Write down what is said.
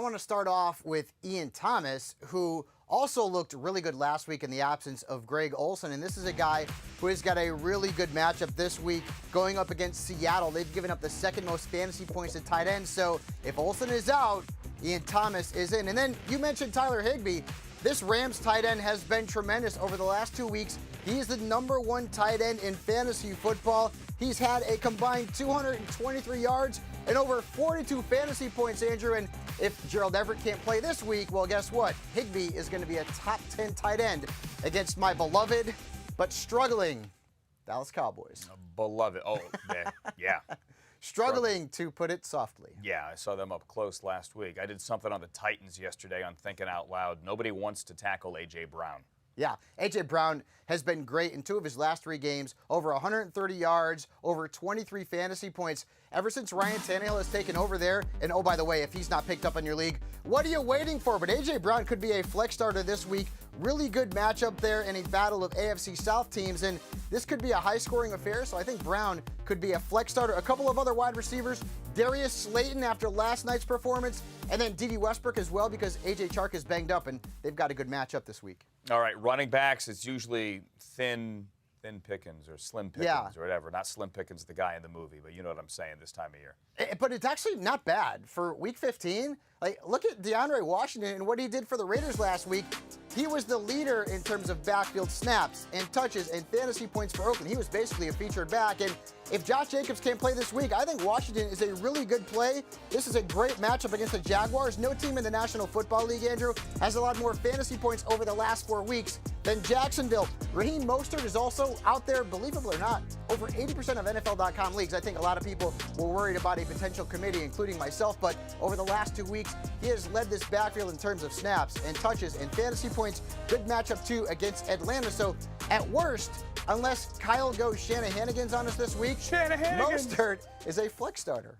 want to start off with Ian Thomas, who also looked really good last week in the absence of Greg Olsen. And this is a guy who has got a really good matchup this week going up against Seattle. They've given up the second most fantasy points at tight end. So if Olsen is out, Ian Thomas is in. And then you mentioned Tyler Higbee. This Rams tight end has been tremendous over the last 2 weeks. He's the #1 tight end in fantasy football. He's had a combined 223 yards and over 42 fantasy points, Andrew. And if Gerald Everett can't play this week, well, guess what? Higbee is going to be a top 10 tight end against my beloved but struggling Dallas Cowboys. Beloved. Oh, yeah. Struggling, to put it softly. Yeah, I saw them up close last week. I did something on the Titans yesterday on Thinking Out Loud. Nobody wants to tackle A.J. Brown. Yeah, A.J. Brown has been great in 2 of his last 3 games, over 130 yards, over 23 fantasy points. Ever since Ryan Tannehill has taken over there, and oh, by the way, if he's not picked up in your league, what are you waiting for? But A.J. Brown could be a flex starter this week. Really good matchup there in a battle of AFC South teams, and this could be a high-scoring affair, so I think Brown could be a flex starter. A couple of other wide receivers, Darius Slayton after last night's performance, and then D.D. Westbrook as well because A.J. Chark is banged up, and they've got a good matchup this week. All right, running backs, it's usually thin pickings or slim pickings or whatever. Not Slim Pickens, the guy in the movie, but you know what I'm saying this time of year. But it's actually not bad for Week 15. Like, look at DeAndre Washington and what he did for the Raiders last week. He was the leader in terms of backfield snaps and touches and fantasy points for Oakland. He was basically a featured back. And if Josh Jacobs can't play this week, I think Washington is a really good play. This is a great matchup against the Jaguars. No team in the National Football League, Andrew, has a lot more fantasy points over the last 4 weeks than Jacksonville. Raheem Mostert is also out there, believe it or not, over 80% of NFL.com leagues. I think a lot of people were worried about a potential committee, including myself, but over the last 2 weeks, he has led this backfield in terms of snaps and touches and fantasy points. Good matchup, too, against Atlanta. So, at worst, unless Kyle goes Shanahanigans on us this week, Mostert is a flex starter.